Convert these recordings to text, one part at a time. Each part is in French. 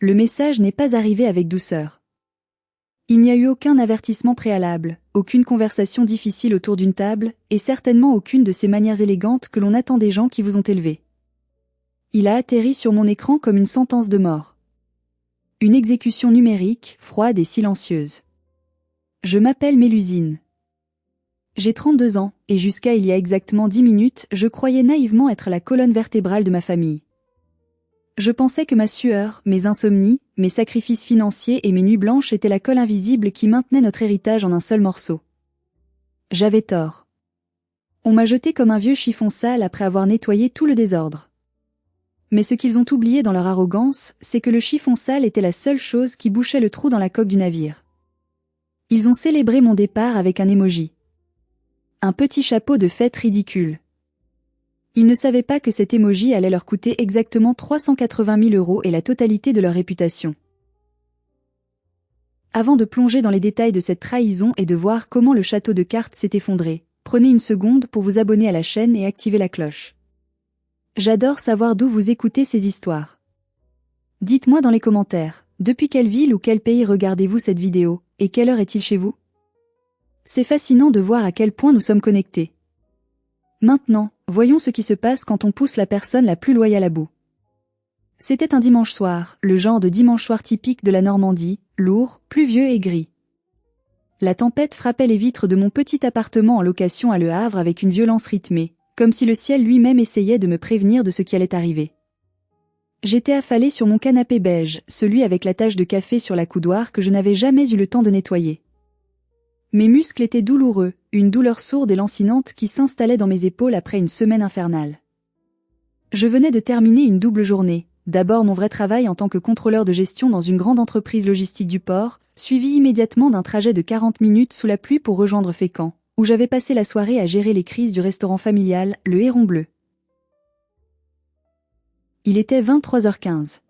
Le message n'est pas arrivé avec douceur. Il n'y a eu aucun avertissement préalable, aucune conversation difficile autour d'une table, et certainement aucune de ces manières élégantes que l'on attend des gens qui vous ont élevé. Il a atterri sur mon écran comme une sentence de mort. Une exécution numérique, froide et silencieuse. Je m'appelle Mélusine. J'ai 32 ans, et jusqu'à il y a exactement 10 minutes, je croyais naïvement être la colonne vertébrale de ma famille. Je pensais que ma sueur, mes insomnies, mes sacrifices financiers et mes nuits blanches étaient la colle invisible qui maintenait notre héritage en un seul morceau. J'avais tort. On m'a jeté comme un vieux chiffon sale après avoir nettoyé tout le désordre. Mais ce qu'ils ont oublié dans leur arrogance, c'est que le chiffon sale était la seule chose qui bouchait le trou dans la coque du navire. Ils ont célébré mon départ avec un emoji. Un petit chapeau de fête ridicule. Ils ne savaient pas que cet emoji allait leur coûter exactement 380 000 € et la totalité de leur réputation. Avant de plonger dans les détails de cette trahison et de voir comment le château de cartes s'est effondré, prenez une seconde pour vous abonner à la chaîne et activer la cloche. J'adore savoir d'où vous écoutez ces histoires. Dites-moi dans les commentaires, depuis quelle ville ou quel pays regardez-vous cette vidéo, et quelle heure est-il chez vous? C'est fascinant de voir à quel point nous sommes connectés. Maintenant, voyons ce qui se passe quand on pousse la personne la plus loyale à bout. C'était un dimanche soir, le genre de dimanche soir typique de la Normandie, lourd, pluvieux et gris. La tempête frappait les vitres de mon petit appartement en location à Le Havre avec une violence rythmée, comme si le ciel lui-même essayait de me prévenir de ce qui allait arriver. J'étais affalée sur mon canapé beige, celui avec la tache de café sur la coudoir que je n'avais jamais eu le temps de nettoyer. Mes muscles étaient douloureux, une douleur sourde et lancinante qui s'installait dans mes épaules après une semaine infernale. Je venais de terminer une double journée, d'abord mon vrai travail en tant que contrôleur de gestion dans une grande entreprise logistique du port, suivi immédiatement d'un trajet de 40 minutes sous la pluie pour rejoindre Fécamp, où j'avais passé la soirée à gérer les crises du restaurant familial, le Héron Bleu. Il était 23h15.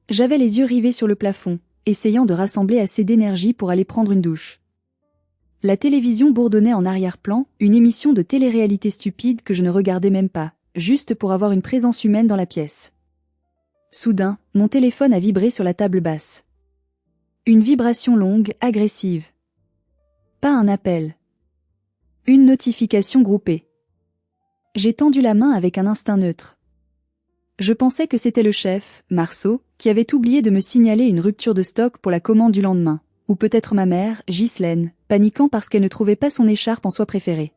J'avais les yeux rivés sur le plafond, essayant de rassembler assez d'énergie pour aller prendre une douche. La télévision bourdonnait en arrière-plan, une émission de télé-réalité stupide que je ne regardais même pas, juste pour avoir une présence humaine dans la pièce. Soudain, mon téléphone a vibré sur la table basse. Une vibration longue, agressive. Pas un appel. Une notification groupée. J'ai tendu la main avec un instinct neutre. Je pensais que c'était le chef, Marceau, qui avait oublié de me signaler une rupture de stock pour la commande du lendemain. Ou peut-être ma mère, Ghislaine, paniquant parce qu'elle ne trouvait pas son écharpe en soie préférée.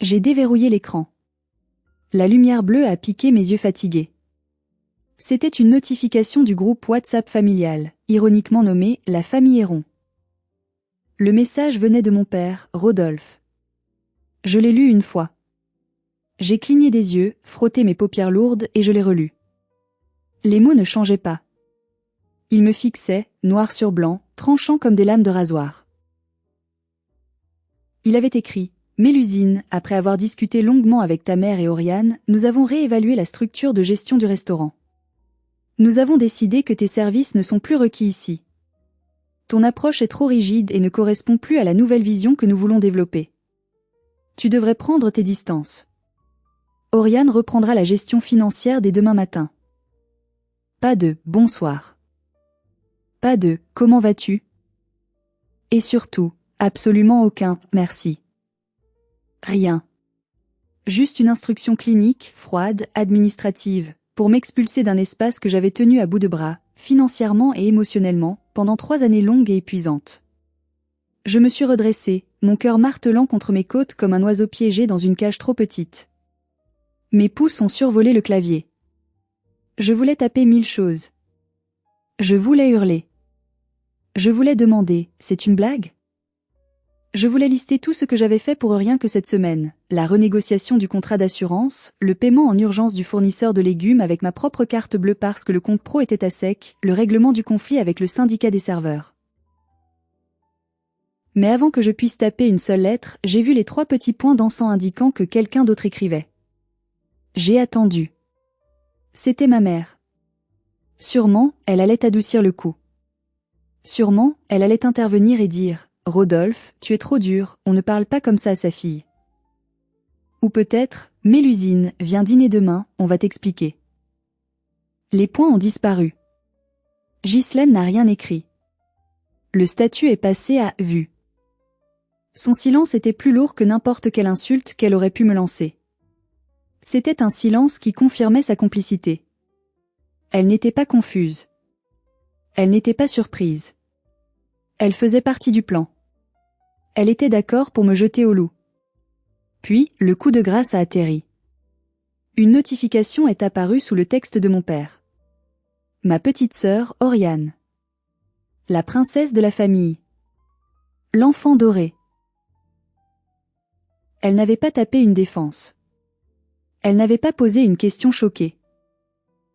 J'ai déverrouillé l'écran. La lumière bleue a piqué mes yeux fatigués. C'était une notification du groupe WhatsApp familial, ironiquement nommé « La famille Héron ». Le message venait de mon père, Rodolphe. Je l'ai lu une fois. J'ai cligné des yeux, frotté mes paupières lourdes et je l'ai relu. Les mots ne changeaient pas. Ils me fixaient, noir sur blanc, tranchant comme des lames de rasoir. Il avait écrit « Mélusine, après avoir discuté longuement avec ta mère et Oriane, nous avons réévalué la structure de gestion du restaurant. Nous avons décidé que tes services ne sont plus requis ici. Ton approche est trop rigide et ne correspond plus à la nouvelle vision que nous voulons développer. Tu devrais prendre tes distances. Oriane reprendra la gestion financière dès demain matin. Pas de « bonsoir ». Pas de « comment vas-tu » et surtout, absolument aucun « merci ». Rien. Juste une instruction clinique, froide, administrative, pour m'expulser d'un espace que j'avais tenu à bout de bras, financièrement et émotionnellement, pendant 3 années longues et épuisantes. Je me suis redressée, mon cœur martelant contre mes côtes comme un oiseau piégé dans une cage trop petite. Mes pouces ont survolé le clavier. Je voulais taper 1000 choses. Je voulais hurler. Je voulais demander, c'est une blague? Je voulais lister tout ce que j'avais fait pour rien que cette semaine, la renégociation du contrat d'assurance, le paiement en urgence du fournisseur de légumes avec ma propre carte bleue parce que le compte pro était à sec, le règlement du conflit avec le syndicat des serveurs. Mais avant que je puisse taper une seule lettre, j'ai vu les 3 petits points dansant indiquant que quelqu'un d'autre écrivait. J'ai attendu. C'était ma mère. Sûrement, elle allait adoucir le coup. Sûrement, elle allait intervenir et dire « Rodolphe, tu es trop dur, on ne parle pas comme ça à sa fille. » Ou peut-être « Mélusine, viens dîner demain, on va t'expliquer. » Les points ont disparu. Ghislaine n'a rien écrit. Le statut est passé à « vu ». Son silence était plus lourd que n'importe quelle insulte qu'elle aurait pu me lancer. C'était un silence qui confirmait sa complicité. Elle n'était pas confuse. Elle n'était pas surprise. Elle faisait partie du plan. Elle était d'accord pour me jeter au loup. Puis, le coup de grâce a atterri. Une notification est apparue sous le texte de mon père. Ma petite sœur, Oriane. La princesse de la famille. L'enfant doré. Elle n'avait pas tapé une défense. Elle n'avait pas posé une question choquée.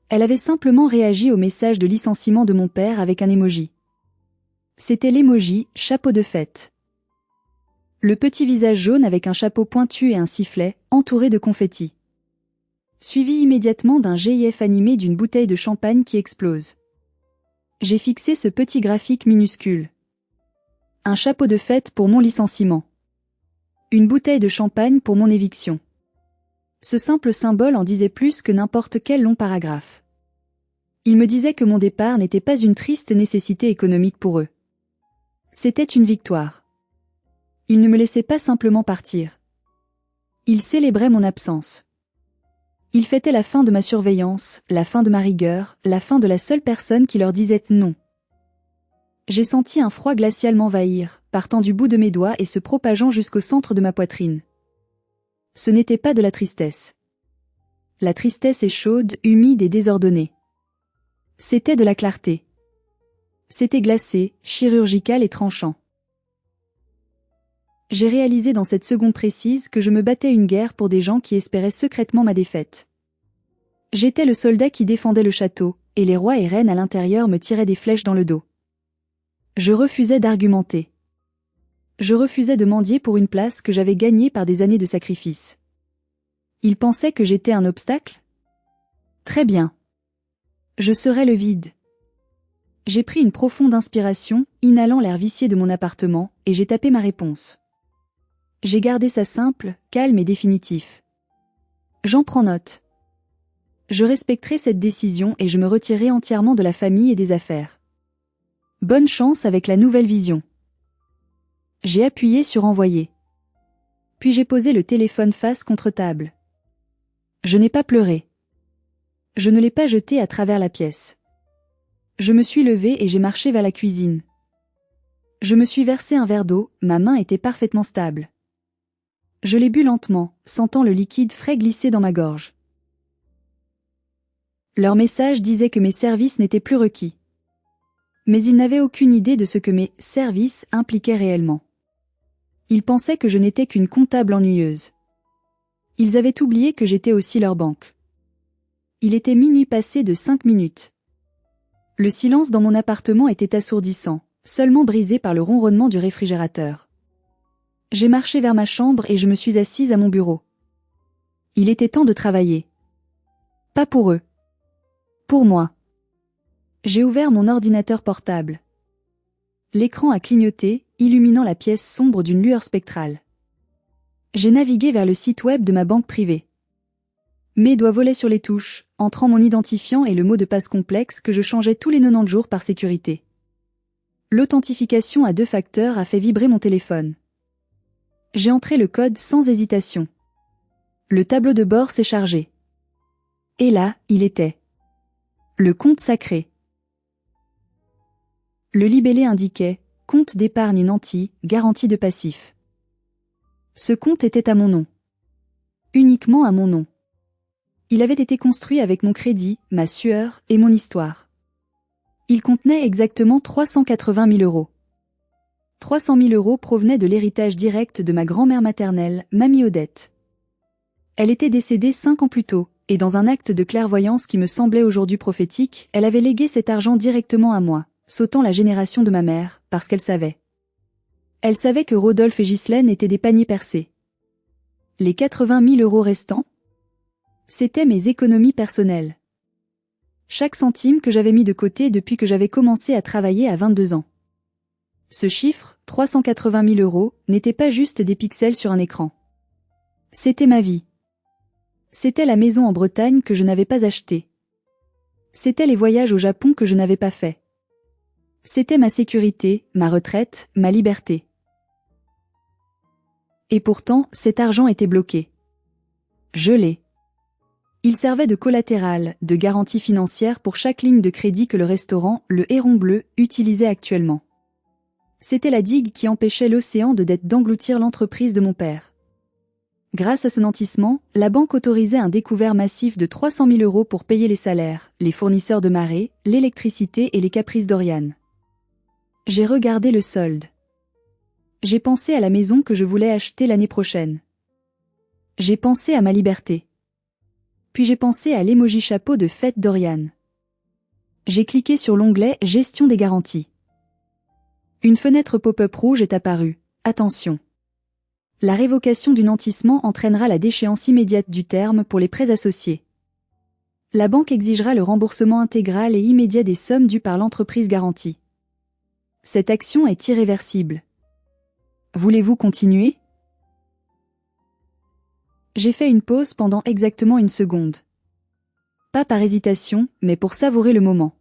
Elle avait simplement réagi au message de licenciement de mon père avec un emoji. C'était l'emoji « chapeau de fête ». Le petit visage jaune avec un chapeau pointu et un sifflet, entouré de confettis. Suivi immédiatement d'un GIF animé d'une bouteille de champagne qui explose. J'ai fixé ce petit graphique minuscule. Un chapeau de fête pour mon licenciement. Une bouteille de champagne pour mon éviction. Ce simple symbole en disait plus que n'importe quel long paragraphe. Il me disait que mon départ n'était pas une triste nécessité économique pour eux. C'était une victoire. Ils ne me laissaient pas simplement partir. Ils célébraient mon absence. Ils fêtaient la fin de ma surveillance, la fin de ma rigueur, la fin de la seule personne qui leur disait non. J'ai senti un froid glacial m'envahir, partant du bout de mes doigts et se propageant jusqu'au centre de ma poitrine. Ce n'était pas de la tristesse. La tristesse est chaude, humide et désordonnée. C'était de la clarté. C'était glacé, chirurgical et tranchant. J'ai réalisé dans cette seconde précise que je me battais une guerre pour des gens qui espéraient secrètement ma défaite. J'étais le soldat qui défendait le château, et les rois et reines à l'intérieur me tiraient des flèches dans le dos. Je refusais d'argumenter. Je refusais de mendier pour une place que j'avais gagnée par des années de sacrifice. Ils pensaient que j'étais un obstacle ? Très bien. Je serais le vide. J'ai pris une profonde inspiration, inhalant l'air vicié de mon appartement, et j'ai tapé ma réponse. J'ai gardé ça simple, calme et définitif. J'en prends note. Je respecterai cette décision et je me retirerai entièrement de la famille et des affaires. Bonne chance avec la nouvelle vision. J'ai appuyé sur envoyer. Puis j'ai posé le téléphone face contre table. Je n'ai pas pleuré. Je ne l'ai pas jeté à travers la pièce. Je me suis levée et j'ai marché vers la cuisine. Je me suis versé un verre d'eau, ma main était parfaitement stable. Je l'ai bu lentement, sentant le liquide frais glisser dans ma gorge. Leur message disait que mes services n'étaient plus requis. Mais ils n'avaient aucune idée de ce que mes services impliquaient réellement. Ils pensaient que je n'étais qu'une comptable ennuyeuse. Ils avaient oublié que j'étais aussi leur banque. Il était minuit passé de 5 minutes. Le silence dans mon appartement était assourdissant, seulement brisé par le ronronnement du réfrigérateur. J'ai marché vers ma chambre et je me suis assise à mon bureau. Il était temps de travailler. Pas pour eux. Pour moi. J'ai ouvert mon ordinateur portable. L'écran a clignoté, illuminant la pièce sombre d'une lueur spectrale. J'ai navigué vers le site web de ma banque privée. Mes doigts volaient sur les touches, entrant mon identifiant et le mot de passe complexe que je changeais tous les 90 jours par sécurité. L'authentification à 2 facteurs a fait vibrer mon téléphone. J'ai entré le code sans hésitation. Le tableau de bord s'est chargé. Et là, il était. Le compte sacré. Le libellé indiquait « Compte d'épargne nanti, garantie de passif ». Ce compte était à mon nom. Uniquement à mon nom. Il avait été construit avec mon crédit, ma sueur et mon histoire. Il contenait exactement 380 000 euros. 300 000 euros provenaient de l'héritage direct de ma grand-mère maternelle, Mamie Odette. Elle était décédée 5 ans plus tôt, et dans un acte de clairvoyance qui me semblait aujourd'hui prophétique, elle avait légué cet argent directement à moi, sautant la génération de ma mère, parce qu'elle savait. Elle savait que Rodolphe et Ghislaine étaient des paniers percés. Les 80 000 euros restants, c'étaient mes économies personnelles. Chaque centime que j'avais mis de côté depuis que j'avais commencé à travailler à 22 ans. Ce chiffre, 380 000 euros, n'était pas juste des pixels sur un écran. C'était ma vie. C'était la maison en Bretagne que je n'avais pas achetée. C'était les voyages au Japon que je n'avais pas faits. C'était ma sécurité, ma retraite, ma liberté. Et pourtant, cet argent était bloqué. Gelé. Il servait de collatéral, de garantie financière pour chaque ligne de crédit que le restaurant, le Héron Bleu, utilisait actuellement. C'était la digue qui empêchait l'océan de dette d'engloutir l'entreprise de mon père. Grâce à ce nantissement, la banque autorisait un découvert massif de 300 000 € pour payer les salaires, les fournisseurs de marée, l'électricité et les caprices d'Oriane. J'ai regardé le solde. J'ai pensé à la maison que je voulais acheter l'année prochaine. J'ai pensé à ma liberté. Puis j'ai pensé à l'emoji chapeau de fête d'Oriane. J'ai cliqué sur l'onglet Gestion des garanties. Une fenêtre pop-up rouge est apparue. Attention. La révocation du nantissement entraînera la déchéance immédiate du terme pour les prêts associés. La banque exigera le remboursement intégral et immédiat des sommes dues par l'entreprise garantie. Cette action est irréversible. Voulez-vous continuer? J'ai fait une pause pendant exactement 1 seconde. Pas par hésitation, mais pour savourer le moment.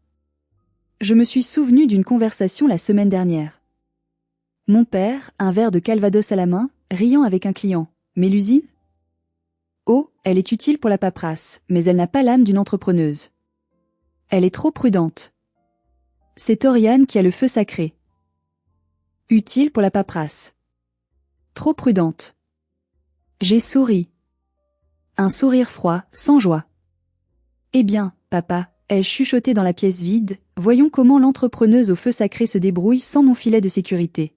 Je me suis souvenu d'une conversation la semaine dernière. Mon père, un verre de Calvados à la main, riant avec un client. Mais l'usine? Oh, elle est utile pour la paperasse, mais elle n'a pas l'âme d'une entrepreneuse. Elle est trop prudente. C'est Oriane qui a le feu sacré. Utile pour la paperasse. Trop prudente. J'ai souri. Un sourire froid, sans joie. Eh bien, papa, ai-je chuchoté dans la pièce vide, voyons comment l'entrepreneuse au feu sacré se débrouille sans mon filet de sécurité.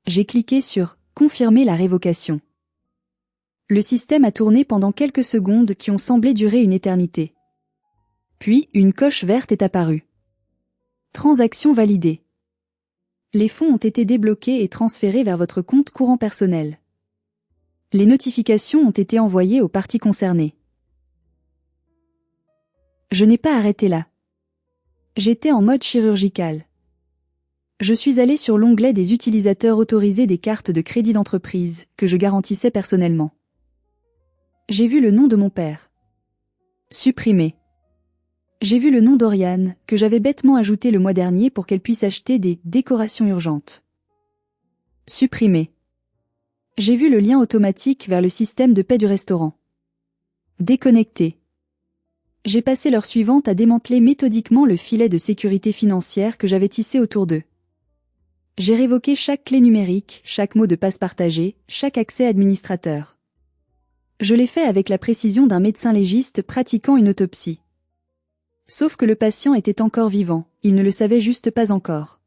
J'ai cliqué sur « Confirmer la révocation ». Le système a tourné pendant quelques secondes qui ont semblé durer une éternité. Puis, une coche verte est apparue. Transaction validée. Les fonds ont été débloqués et transférés vers votre compte courant personnel. Les notifications ont été envoyées aux parties concernées. Je n'ai pas arrêté là. J'étais en mode chirurgical. Je suis allé sur l'onglet des utilisateurs autorisés des cartes de crédit d'entreprise, que je garantissais personnellement. J'ai vu le nom de mon père. Supprimé. J'ai vu le nom d'Oriane, que j'avais bêtement ajouté le mois dernier pour qu'elle puisse acheter des décorations urgentes. Supprimé. J'ai vu le lien automatique vers le système de paie du restaurant. Déconnecté. J'ai passé l'heure suivante à démanteler méthodiquement le filet de sécurité financière que j'avais tissé autour d'eux. J'ai révoqué chaque clé numérique, chaque mot de passe partagé, chaque accès administrateur. Je l'ai fait avec la précision d'un médecin légiste pratiquant une autopsie. Sauf que le patient était encore vivant, il ne le savait juste pas encore.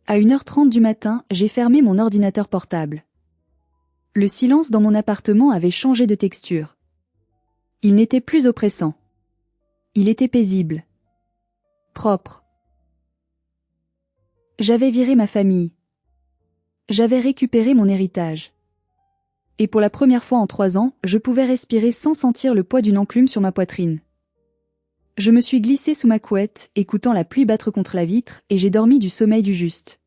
À 1h30 du matin, j'ai fermé mon ordinateur portable. Le silence dans mon appartement avait changé de texture. Il n'était plus oppressant. Il était paisible. Propre. J'avais viré ma famille. J'avais récupéré mon héritage. Et pour la première fois en 3 ans, je pouvais respirer sans sentir le poids d'une enclume sur ma poitrine. Je me suis glissé sous ma couette, écoutant la pluie battre contre la vitre, et j'ai dormi du sommeil du juste.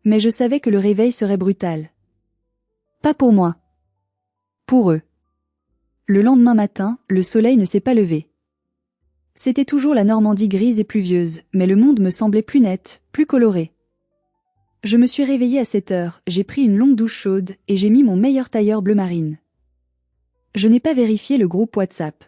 Mais je savais que le réveil serait brutal. Pas pour moi. Pour eux. Le lendemain matin, le soleil ne s'est pas levé. C'était toujours la Normandie grise et pluvieuse, mais le monde me semblait plus net, plus coloré. Je me suis réveillée à 7 heures, j'ai pris une longue douche chaude, et j'ai mis mon meilleur tailleur bleu marine. Je n'ai pas vérifié le groupe WhatsApp.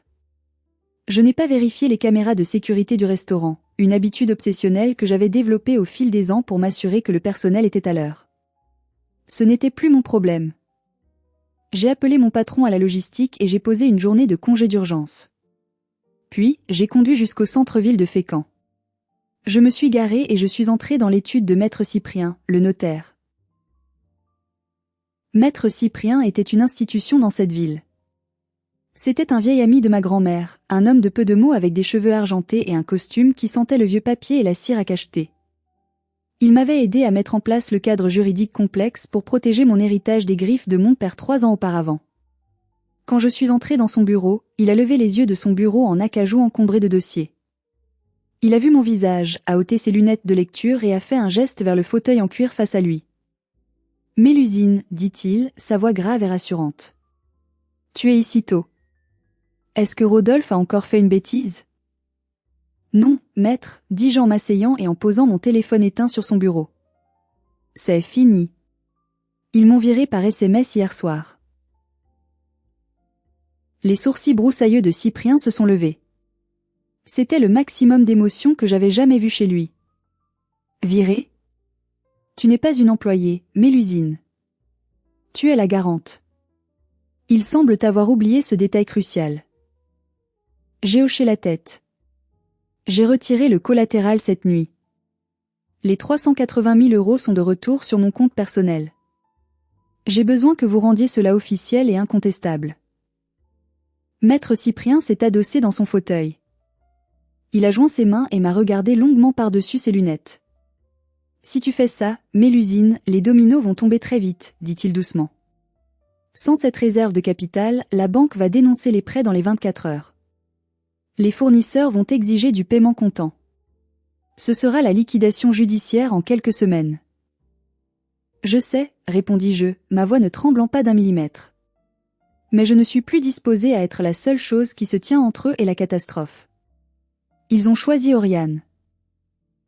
Je n'ai pas vérifié les caméras de sécurité du restaurant, une habitude obsessionnelle que j'avais développée au fil des ans pour m'assurer que le personnel était à l'heure. Ce n'était plus mon problème. J'ai appelé mon patron à la logistique et j'ai posé une journée de congé d'urgence. Puis, j'ai conduit jusqu'au centre-ville de Fécamp. Je me suis garé et je suis entré dans l'étude de Maître Cyprien, le notaire. Maître Cyprien était une institution dans cette ville. C'était un vieil ami de ma grand-mère, un homme de peu de mots avec des cheveux argentés et un costume qui sentait le vieux papier et la cire à cacheter. Il m'avait aidé à mettre en place le cadre juridique complexe pour protéger mon héritage des griffes de mon père 3 ans auparavant. Quand je suis entré dans son bureau, il a levé les yeux de son bureau en acajou encombré de dossiers. Il a vu mon visage, a ôté ses lunettes de lecture et a fait un geste vers le fauteuil en cuir face à lui. « Mélusine, dit-il, sa voix grave et rassurante. Tu es ici tôt. Est-ce que Rodolphe a encore fait une bêtise ? Non, maître, dis-je en m'asseyant et en posant mon téléphone éteint sur son bureau. C'est fini. Ils m'ont viré par SMS hier soir. Les sourcils broussailleux de Cyprien se sont levés. C'était le maximum d'émotion que j'avais jamais vu chez lui. Viré? Tu n'es pas une employée, mais l'usine. Tu es la garante. Il semble avoir oublié ce détail crucial. J'ai hoché la tête. J'ai retiré le collatéral cette nuit. Les 380 000 € sont de retour sur mon compte personnel. J'ai besoin que vous rendiez cela officiel et incontestable. Maître Cyprien s'est adossé dans son fauteuil. Il a joint ses mains et m'a regardé longuement par-dessus ses lunettes. Si tu fais ça, Mélusine, les dominos vont tomber très vite, dit-il doucement. Sans cette réserve de capital, la banque va dénoncer les prêts dans les 24 heures. Les fournisseurs vont exiger du paiement comptant. Ce sera la liquidation judiciaire en quelques semaines. Je sais, répondis-je, ma voix ne tremblant pas d'un millimètre. Mais je ne suis plus disposée à être la seule chose qui se tient entre eux et la catastrophe. Ils ont choisi Oriane.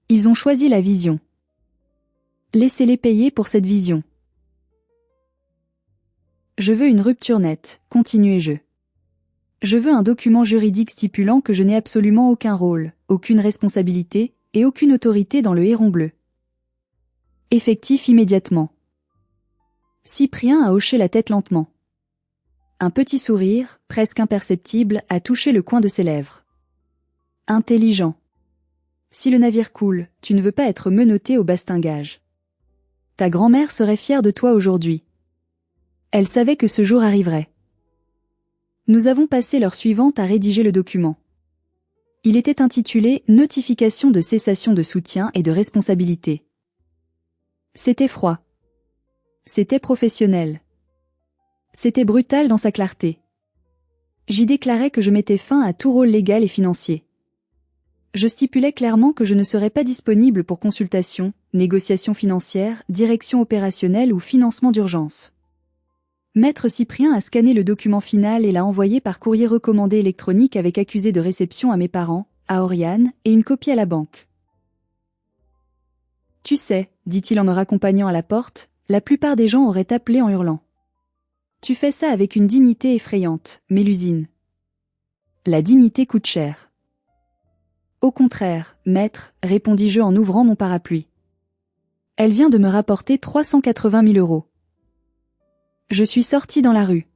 Ils ont choisi la vision. Laissez-les payer pour cette vision. Je veux une rupture nette, continuai-je. Je veux un document juridique stipulant que je n'ai absolument aucun rôle, aucune responsabilité, et aucune autorité dans le Héron Bleu. Effectif immédiatement. Cyprien a hoché la tête lentement. Un petit sourire, presque imperceptible, a touché le coin de ses lèvres. Intelligent. Si le navire coule, tu ne veux pas être menotté au bastingage. Ta grand-mère serait fière de toi aujourd'hui. Elle savait que ce jour arriverait. Nous avons passé l'heure suivante à rédiger le document. Il était intitulé « Notification de cessation de soutien et de responsabilité ». C'était froid. C'était professionnel. C'était brutal dans sa clarté. J'y déclarais que je mettais fin à tout rôle légal et financier. Je stipulais clairement que je ne serais pas disponible pour consultation, négociation financière, direction opérationnelle ou financement d'urgence. Maître Cyprien a scanné le document final et l'a envoyé par courrier recommandé électronique avec accusé de réception à mes parents, à Oriane, et une copie à la banque. Tu sais, dit-il en me raccompagnant à la porte, la plupart des gens auraient appelé en hurlant. Tu fais ça avec une dignité effrayante, Mélusine. La dignité coûte cher. Au contraire, maître, répondis-je en ouvrant mon parapluie. Elle vient de me rapporter 380 000 €. Je suis sortie dans la rue.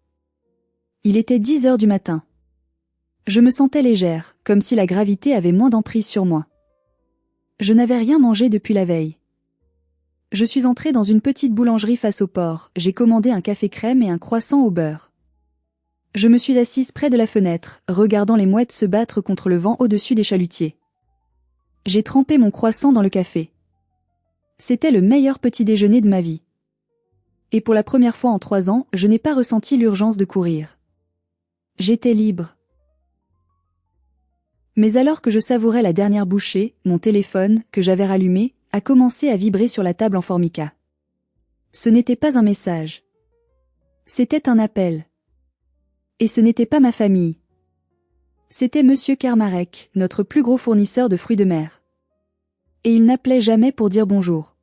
Il était 10 heures du matin. Je me sentais légère, comme si la gravité avait moins d'emprise sur moi. Je n'avais rien mangé depuis la veille. Je suis entrée dans une petite boulangerie face au port, j'ai commandé un café crème et un croissant au beurre. Je me suis assise près de la fenêtre, regardant les mouettes se battre contre le vent au-dessus des chalutiers. J'ai trempé mon croissant dans le café. C'était le meilleur petit déjeuner de ma vie. Et pour la première fois en 3 ans, je n'ai pas ressenti l'urgence de courir. J'étais libre. Mais alors que je savourais la dernière bouchée, mon téléphone, que j'avais rallumé, a commencé à vibrer sur la table en formica. Ce n'était pas un message. C'était un appel. Et ce n'était pas ma famille. C'était Monsieur Kermarek, notre plus gros fournisseur de fruits de mer. Et il n'appelait jamais pour dire bonjour.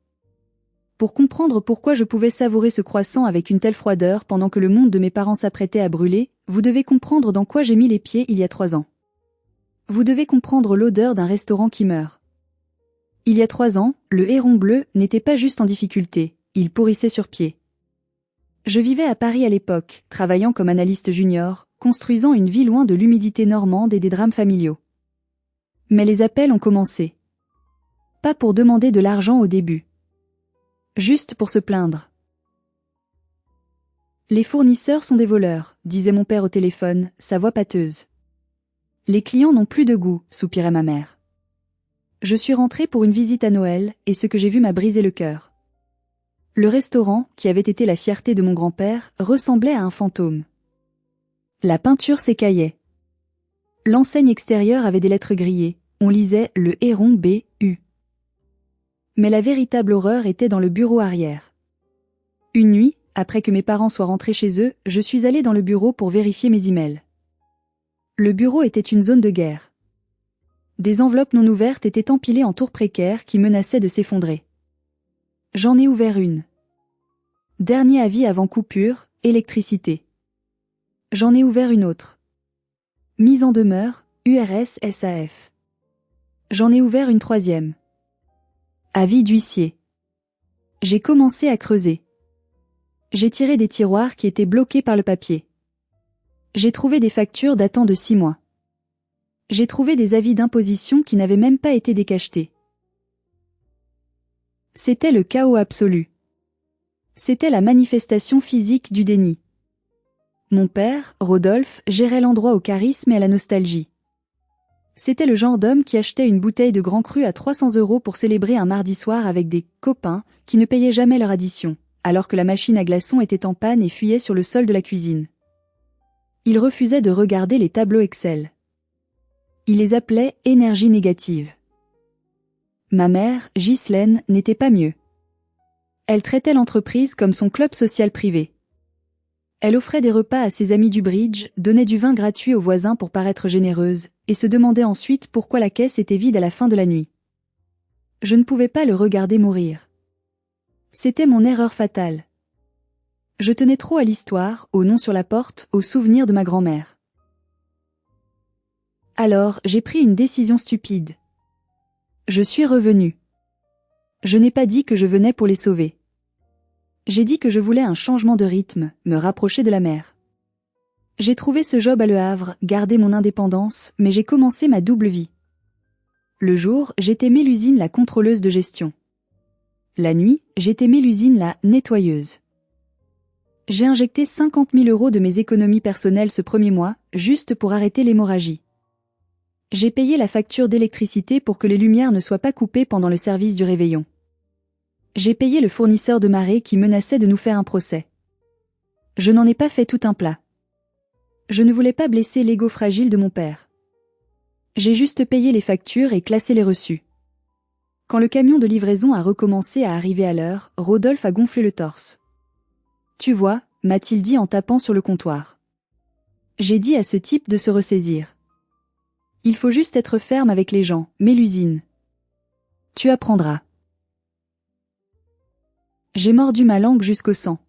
Pour comprendre pourquoi je pouvais savourer ce croissant avec une telle froideur pendant que le monde de mes parents s'apprêtait à brûler, vous devez comprendre dans quoi j'ai mis les pieds il y a 3 ans. Vous devez comprendre l'odeur d'un restaurant qui meurt. Il y a 3 ans, le Héron Bleu n'était pas juste en difficulté, il pourrissait sur pied. Je vivais à Paris à l'époque, travaillant comme analyste junior, construisant une vie loin de l'humidité normande et des drames familiaux. Mais les appels ont commencé. Pas pour demander de l'argent au début. Juste pour se plaindre. Les fournisseurs sont des voleurs, disait mon père au téléphone, sa voix pâteuse. Les clients n'ont plus de goût, soupirait ma mère. Je suis rentrée pour une visite à Noël, et ce que j'ai vu m'a brisé le cœur. Le restaurant, qui avait été la fierté de mon grand-père, ressemblait à un fantôme. La peinture s'écaillait. L'enseigne extérieure avait des lettres grillées, on lisait le Héron B.U. Mais la véritable horreur était dans le bureau arrière. Une nuit, après que mes parents soient rentrés chez eux, je suis allée dans le bureau pour vérifier mes emails. Le bureau était une zone de guerre. Des enveloppes non ouvertes étaient empilées en tours précaires qui menaçaient de s'effondrer. J'en ai ouvert une. Dernier avis avant coupure, électricité. J'en ai ouvert une autre. Mise en demeure, URS SAF. J'en ai ouvert une troisième. Avis d'huissier. J'ai commencé à creuser. J'ai tiré des tiroirs qui étaient bloqués par le papier. J'ai trouvé des factures datant de 6 mois. J'ai trouvé des avis d'imposition qui n'avaient même pas été décachetés. C'était le chaos absolu. C'était la manifestation physique du déni. Mon père, Rodolphe, gérait l'endroit au charisme et à la nostalgie. C'était le genre d'homme qui achetait une bouteille de Grand Cru à 300 € pour célébrer un mardi soir avec des copains qui ne payaient jamais leur addition, alors que la machine à glaçons était en panne et fuyait sur le sol de la cuisine. Il refusait de regarder les tableaux Excel. Il les appelait « énergie négative ». Ma mère, Ghislaine, n'était pas mieux. Elle traitait l'entreprise comme son club social privé. Elle offrait des repas à ses amis du bridge, donnait du vin gratuit aux voisins pour paraître généreuse, et se demandait ensuite pourquoi la caisse était vide à la fin de la nuit. Je ne pouvais pas le regarder mourir. C'était mon erreur fatale. Je tenais trop à l'histoire, au nom sur la porte, aux souvenirs de ma grand-mère. Alors, j'ai pris une décision stupide. Je suis revenue. Je n'ai pas dit que je venais pour les sauver. J'ai dit que je voulais un changement de rythme, me rapprocher de la mer. J'ai trouvé ce job à Le Havre, gardé mon indépendance, mais j'ai commencé ma double vie. Le jour, j'étais Mélusine la contrôleuse de gestion. La nuit, j'étais Mélusine la nettoyeuse. J'ai injecté 50 000 € de mes économies personnelles ce premier mois, juste pour arrêter l'hémorragie. J'ai payé la facture d'électricité pour que les lumières ne soient pas coupées pendant le service du réveillon. J'ai payé le fournisseur de marée qui menaçait de nous faire un procès. Je n'en ai pas fait tout un plat. Je ne voulais pas blesser l'ego fragile de mon père. J'ai juste payé les factures et classé les reçus. Quand le camion de livraison a recommencé à arriver à l'heure, Rodolphe a gonflé le torse. « Tu vois » m'a-t-il dit en tapant sur le comptoir. J'ai dit à ce type de se ressaisir. Il faut juste être ferme avec les gens, Mélusine. Tu apprendras. J'ai mordu ma langue jusqu'au sang.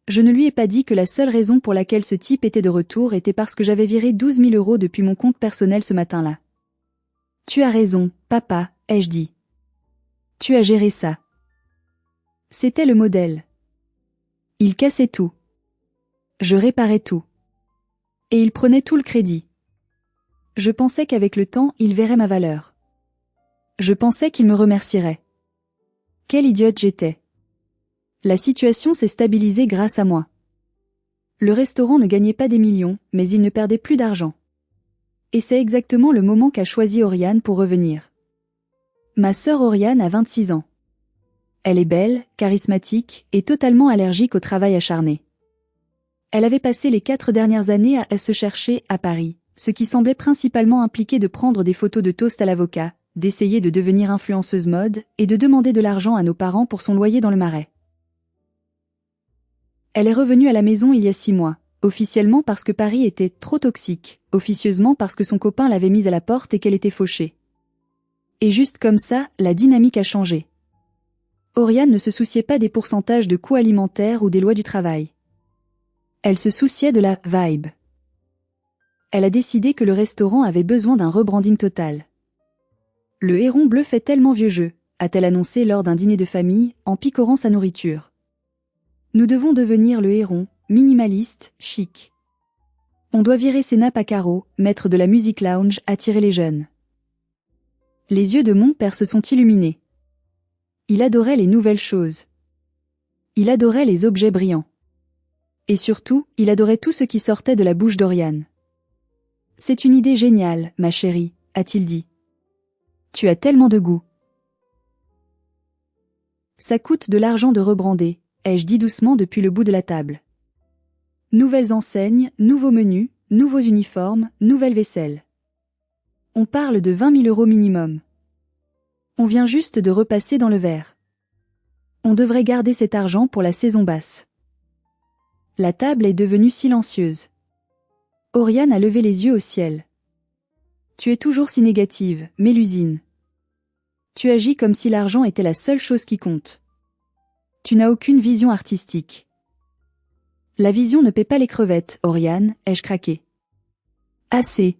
Je ne lui ai pas dit que la seule raison pour laquelle ce type était de retour était parce que j'avais viré 12 000 € depuis mon compte personnel ce matin-là. Tu as raison, papa, ai-je dit. Tu as géré ça. C'était le modèle. Il cassait tout. Je réparais tout. Et il prenait tout le crédit. Je pensais qu'avec le temps, il verrait ma valeur. Je pensais qu'il me remercierait. Quelle idiote j'étais. La situation s'est stabilisée grâce à moi. Le restaurant ne gagnait pas des millions, mais il ne perdait plus d'argent. Et c'est exactement le moment qu'a choisi Oriane pour revenir. Ma sœur Oriane a 26 ans. Elle est belle, charismatique et totalement allergique au travail acharné. Elle avait passé les 4 dernières années à se chercher à Paris, ce qui semblait principalement impliquer de prendre des photos de toast à l'avocat, d'essayer de devenir influenceuse mode et de demander de l'argent à nos parents pour son loyer dans le Marais. Elle est revenue à la maison il y a 6 mois, officiellement parce que Paris était trop toxique, officieusement parce que son copain l'avait mise à la porte et qu'elle était fauchée. Et juste comme ça, la dynamique a changé. Oriane ne se souciait pas des pourcentages de coûts alimentaires ou des lois du travail. Elle se souciait de la vibe. Elle a décidé que le restaurant avait besoin d'un rebranding total. Le héron bleu fait tellement vieux jeu, a-t-elle annoncé lors d'un dîner de famille, en picorant sa nourriture. Nous devons devenir le héron, minimaliste, chic. On doit virer ses nappes à carreaux, mettre de la musique lounge, attirer les jeunes. Les yeux de mon père se sont illuminés. Il adorait les nouvelles choses. Il adorait les objets brillants. Et surtout, il adorait tout ce qui sortait de la bouche d'Oriane. « C'est une idée géniale, ma chérie », a-t-il dit. « Tu as tellement de goût. » Ça coûte de l'argent de rebrander, ai-je dit doucement depuis le bout de la table. Nouvelles enseignes, nouveaux menus, nouveaux uniformes, nouvelle vaisselle. On parle de 20 000 € minimum. On vient juste de repasser dans le vert. On devrait garder cet argent pour la saison basse. La table est devenue silencieuse. Oriane a levé les yeux au ciel. Tu es toujours si négative, Mélusine. Tu agis comme si l'argent était la seule chose qui compte. Tu n'as aucune vision artistique. La vision ne paie pas les crevettes, Oriane, ai-je craqué. Assez.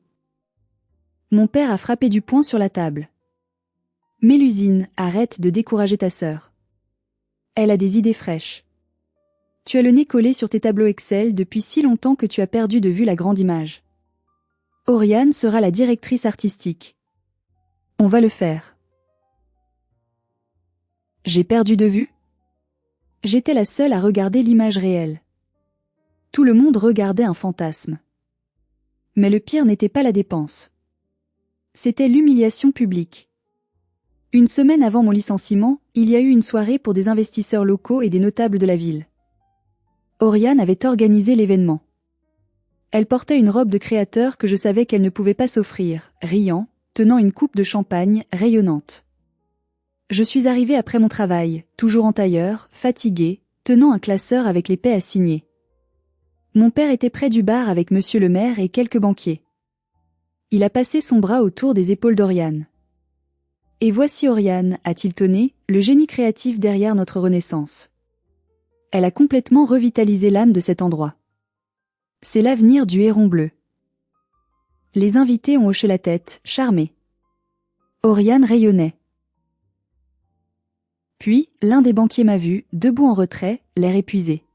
Mon père a frappé du poing sur la table. Mélusine, arrête de décourager ta sœur. Elle a des idées fraîches. Tu as le nez collé sur tes tableaux Excel depuis si longtemps que tu as perdu de vue la grande image. Oriane sera la directrice artistique. On va le faire. J'ai perdu de vue? J'étais la seule à regarder l'image réelle. Tout le monde regardait un fantasme. Mais le pire n'était pas la dépense. C'était l'humiliation publique. Une semaine avant mon licenciement, il y a eu une soirée pour des investisseurs locaux et des notables de la ville. Oriane avait organisé l'événement. Elle portait une robe de créateur que je savais qu'elle ne pouvait pas s'offrir, riant, tenant une coupe de champagne rayonnante. Je suis arrivée après mon travail, toujours en tailleur, fatiguée, tenant un classeur avec les paix à signer. Mon père était près du bar avec monsieur le maire et quelques banquiers. Il a passé son bras autour des épaules d'Oriane. Et voici Oriane, a-t-il tonné, le génie créatif derrière notre renaissance. Elle a complètement revitalisé l'âme de cet endroit. C'est l'avenir du Héron bleu. Les invités ont hoché la tête, charmés. Oriane rayonnait. Puis, l'un des banquiers m'a vu, debout en retrait, l'air épuisé.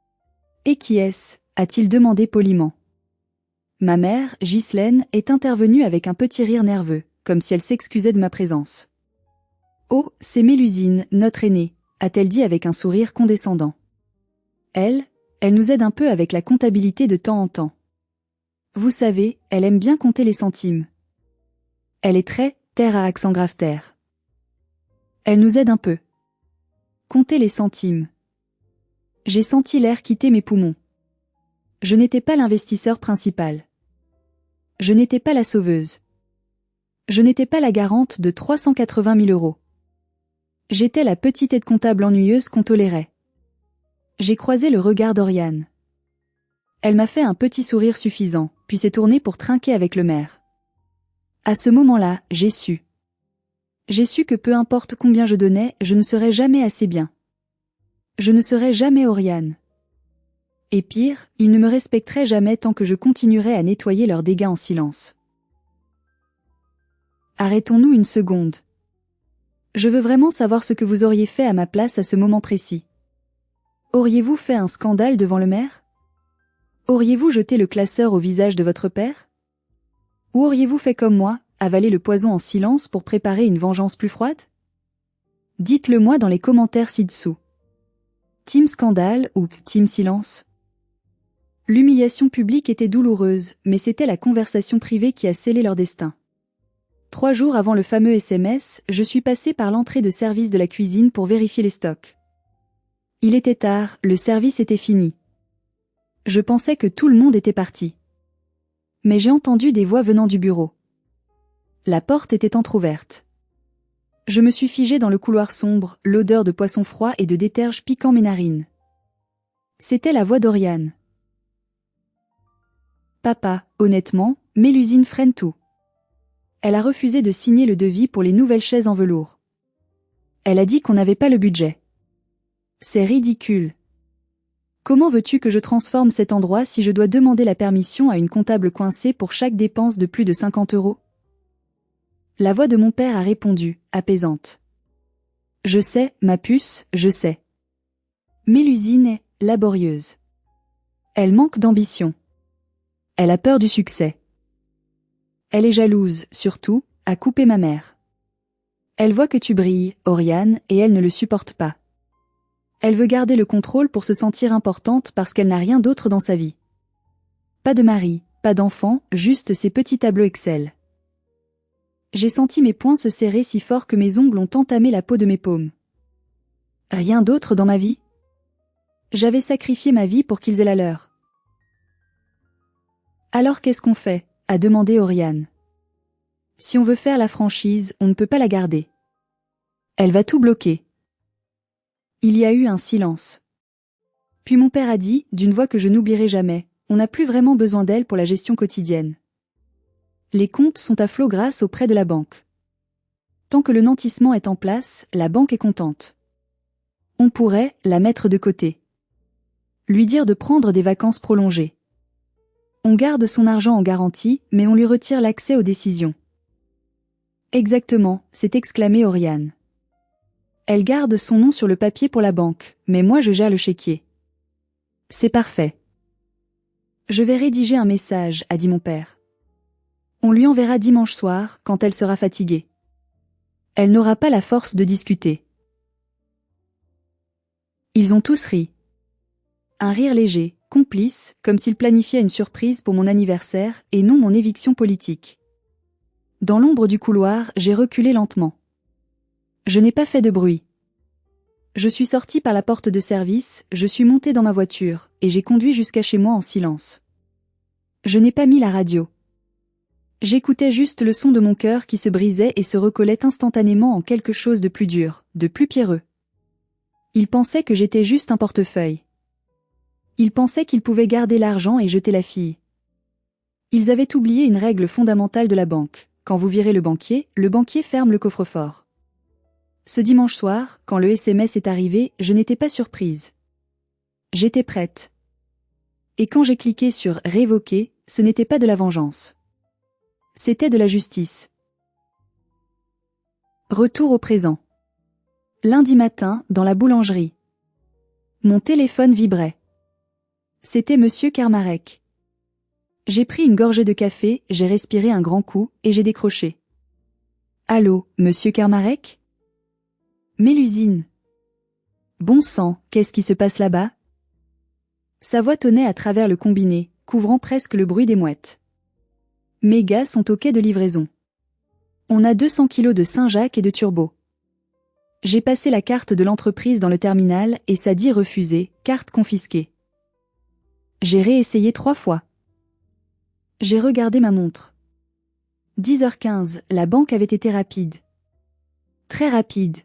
« Et qui est-ce » a-t-il demandé poliment. Ma mère, Ghislaine, est intervenue avec un petit rire nerveux, comme si elle s'excusait de ma présence. « Oh, c'est Mélusine, notre aînée » a-t-elle dit avec un sourire condescendant. Elle nous aide un peu avec la comptabilité de temps en temps. Vous savez, elle aime bien compter les centimes. Elle est très terre à accent grave terre. Elle nous aide un peu. Compter les centimes. J'ai senti l'air quitter mes poumons. Je n'étais pas l'investisseur principal. Je n'étais pas la sauveuse. Je n'étais pas la garante de 380 000 euros. J'étais la petite aide comptable ennuyeuse qu'on tolérait. J'ai croisé le regard d'Oriane. Elle m'a fait un petit sourire suffisant, puis s'est tournée pour trinquer avec le maire. À ce moment-là, j'ai su. J'ai su que peu importe combien je donnais, je ne serais jamais assez bien. Je ne serais jamais Oriane. Et pire, ils ne me respecteraient jamais tant que je continuerais à nettoyer leurs dégâts en silence. Arrêtons-nous une seconde. Je veux vraiment savoir ce que vous auriez fait à ma place à ce moment précis. Auriez-vous fait un scandale devant le maire? Auriez-vous jeté le classeur au visage de votre père? Ou auriez-vous fait comme moi, avaler le poison en silence pour préparer une vengeance plus froide? Dites-le moi dans les commentaires ci-dessous. Team scandale ou team silence? L'humiliation publique était douloureuse, mais c'était la conversation privée qui a scellé leur destin. 3 jours avant le fameux SMS, je suis passée par l'entrée de service de la cuisine pour vérifier les stocks. Il était tard, le service était fini. Je pensais que tout le monde était parti. Mais j'ai entendu des voix venant du bureau. La porte était entr'ouverte. Je me suis figée dans le couloir sombre, l'odeur de poisson froid et de déterge piquant mes narines. C'était la voix d'Oriane. Papa, honnêtement, Mélusine freine tout. Elle a refusé de signer le devis pour les nouvelles chaises en velours. Elle a dit qu'on n'avait pas le budget. C'est ridicule. Comment veux-tu que je transforme cet endroit si je dois demander la permission à une comptable coincée pour chaque dépense de plus de 50 euros? La voix de mon père a répondu, apaisante. Je sais, ma puce, je sais. Mélusine est laborieuse. Elle manque d'ambition. Elle a peur du succès. Elle est jalouse, surtout, à couper ma mère. Elle voit que tu brilles, Oriane, et elle ne le supporte pas. Elle veut garder le contrôle pour se sentir importante parce qu'elle n'a rien d'autre dans sa vie. Pas de mari, pas d'enfant, juste ces petits tableaux Excel. J'ai senti mes poings se serrer si fort que mes ongles ont entamé la peau de mes paumes. Rien d'autre dans ma vie? J'avais sacrifié ma vie pour qu'ils aient la leur. Alors qu'est-ce qu'on fait? A demandé Oriane. Si on veut faire la franchise, on ne peut pas la garder. Elle va tout bloquer. Il y a eu un silence. Puis mon père a dit, d'une voix que je n'oublierai jamais, on n'a plus vraiment besoin d'elle pour la gestion quotidienne. Les comptes sont à flot grâce aux prêts de la banque. Tant que le nantissement est en place, la banque est contente. On pourrait la mettre de côté. Lui dire de prendre des vacances prolongées. On garde son argent en garantie, mais on lui retire l'accès aux décisions. Exactement, s'est exclamé Oriane. Elle garde son nom sur le papier pour la banque, mais moi je gère le chéquier. C'est parfait. Je vais rédiger un message, a dit mon père. On lui enverra dimanche soir, quand elle sera fatiguée. Elle n'aura pas la force de discuter. Ils ont tous ri. Un rire léger, complice, comme s'ils planifiaient une surprise pour mon anniversaire et non mon éviction politique. Dans l'ombre du couloir, j'ai reculé lentement. Je n'ai pas fait de bruit. Je suis sorti par la porte de service, je suis monté dans ma voiture, et j'ai conduit jusqu'à chez moi en silence. Je n'ai pas mis la radio. J'écoutais juste le son de mon cœur qui se brisait et se recollait instantanément en quelque chose de plus dur, de plus pierreux. Ils pensaient que j'étais juste un portefeuille. Ils pensaient qu'ils pouvaient garder l'argent et jeter la fille. Ils avaient oublié une règle fondamentale de la banque. Quand vous virez le banquier ferme le coffre-fort. Ce dimanche soir, quand le SMS est arrivé, je n'étais pas surprise. J'étais prête. Et quand j'ai cliqué sur « Révoquer », ce n'était pas de la vengeance. C'était de la justice. Retour au présent. Lundi matin, dans la boulangerie. Mon téléphone vibrait. C'était Monsieur Kermarek. J'ai pris une gorgée de café, j'ai respiré un grand coup, et j'ai décroché. Allô, Monsieur Kermarek ? Mélusine. Bon sang, qu'est-ce qui se passe là-bas ? Sa voix tonnait à travers le combiné, couvrant presque le bruit des mouettes. Mes gars sont au quai de livraison. On a 200 kilos de Saint-Jacques et de turbo. J'ai passé la carte de l'entreprise dans le terminal et ça dit refusé, carte confisquée. J'ai réessayé 3 fois. J'ai regardé ma montre. 10h15, la banque avait été rapide. Très rapide.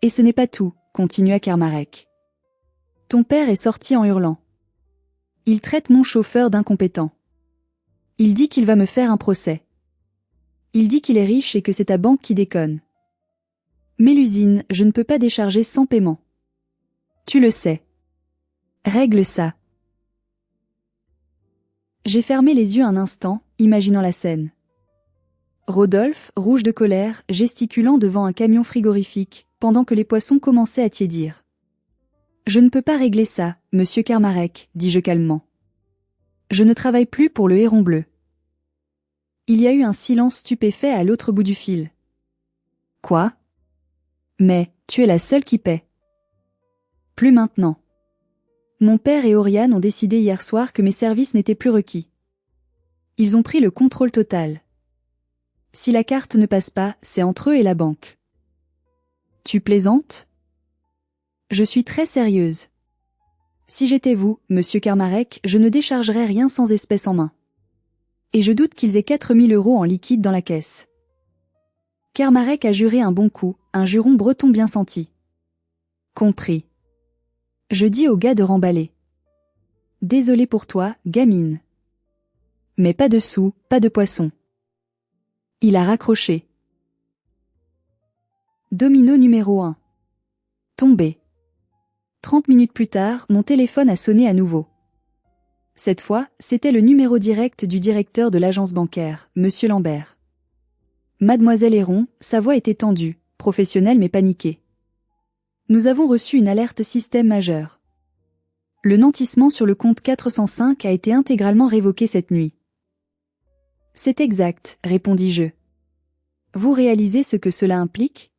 Et ce n'est pas tout, continua Kermarek. Ton père est sorti en hurlant. Il traite mon chauffeur d'incompétent. Il dit qu'il va me faire un procès. Il dit qu'il est riche et que c'est ta banque qui déconne. Mélusine, je ne peux pas décharger sans paiement. Tu le sais. Règle ça. J'ai fermé les yeux un instant, imaginant la scène. Rodolphe, rouge de colère, gesticulant devant un camion frigorifique, pendant que les poissons commençaient à tiédir. Je ne peux pas régler ça, monsieur Kermarek, dis-je calmement. Je ne travaille plus pour le Héron Bleu. Il y a eu un silence stupéfait à l'autre bout du fil. Quoi ? Mais, tu es la seule qui paie. Plus maintenant. Mon père et Oriane ont décidé hier soir que mes services n'étaient plus requis. Ils ont pris le contrôle total. Si la carte ne passe pas, c'est entre eux et la banque. Tu plaisantes ? Je suis très sérieuse. Si j'étais vous, monsieur Kermarek, je ne déchargerais rien sans espèces en main. Et je doute qu'ils aient 4000 € en liquide dans la caisse. Kermarek a juré un bon coup, un juron breton bien senti. Compris. Je dis au gars de remballer. Désolé pour toi, gamine. Mais pas de sous, pas de poisson. Il a raccroché. Domino numéro 1. Tombé. 30 minutes plus tard, mon téléphone a sonné à nouveau. Cette fois, c'était le numéro direct du directeur de l'agence bancaire, Monsieur Lambert. Mademoiselle Héron, sa voix était tendue, professionnelle mais paniquée. Nous avons reçu une alerte système majeure. Le nantissement sur le compte 405 a été intégralement révoqué cette nuit. C'est exact, répondis-je. Vous réalisez ce que cela implique ?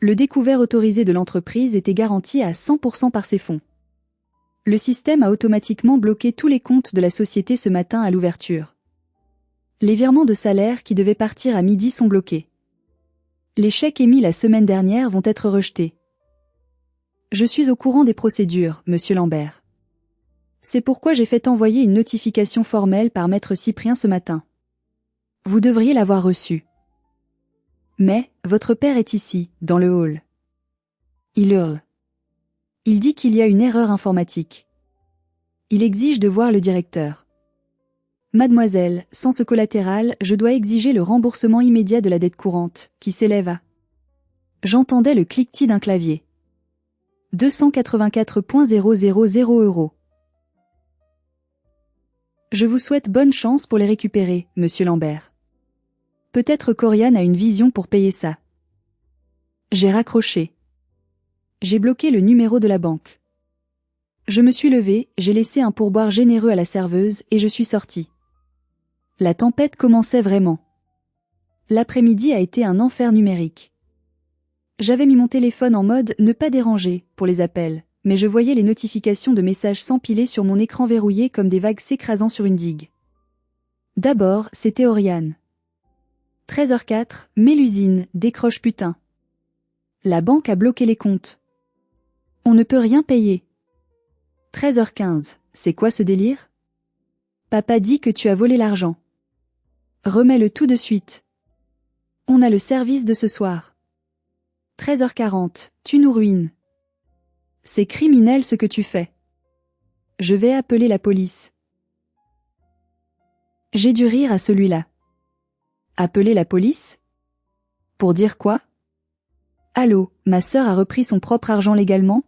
Le découvert autorisé de l'entreprise était garanti à 100% par ses fonds. Le système a automatiquement bloqué tous les comptes de la société ce matin à l'ouverture. Les virements de salaire qui devaient partir à midi sont bloqués. Les chèques émis la semaine dernière vont être rejetés. Je suis au courant des procédures, monsieur Lambert. C'est pourquoi j'ai fait envoyer une notification formelle par maître Cyprien ce matin. Vous devriez l'avoir reçue. Mais, votre père est ici, dans le hall. Il hurle. Il dit qu'il y a une erreur informatique. Il exige de voir le directeur. Mademoiselle, sans ce collatéral, je dois exiger le remboursement immédiat de la dette courante, qui s'élève à... J'entendais le cliquetis d'un clavier. 284,000 €. Je vous souhaite bonne chance pour les récupérer, monsieur Lambert. Peut-être qu'Oriane a une vision pour payer ça. J'ai raccroché. J'ai bloqué le numéro de la banque. Je me suis levée, j'ai laissé un pourboire généreux à la serveuse et je suis sortie. La tempête commençait vraiment. L'après-midi a été un enfer numérique. J'avais mis mon téléphone en mode « ne pas déranger » pour les appels, mais je voyais les notifications de messages s'empiler sur mon écran verrouillé comme des vagues s'écrasant sur une digue. D'abord, c'était Oriane. 13h04, Mélusine, décroche putain. La banque a bloqué les comptes. On ne peut rien payer. 13h15, c'est quoi ce délire? Papa dit que tu as volé l'argent. Remets-le tout de suite. On a le service de ce soir. 13h40, tu nous ruines. C'est criminel ce que tu fais. Je vais appeler la police. J'ai dû rire à celui-là. Appeler la police? Pour dire quoi? Allô, ma sœur a repris son propre argent légalement?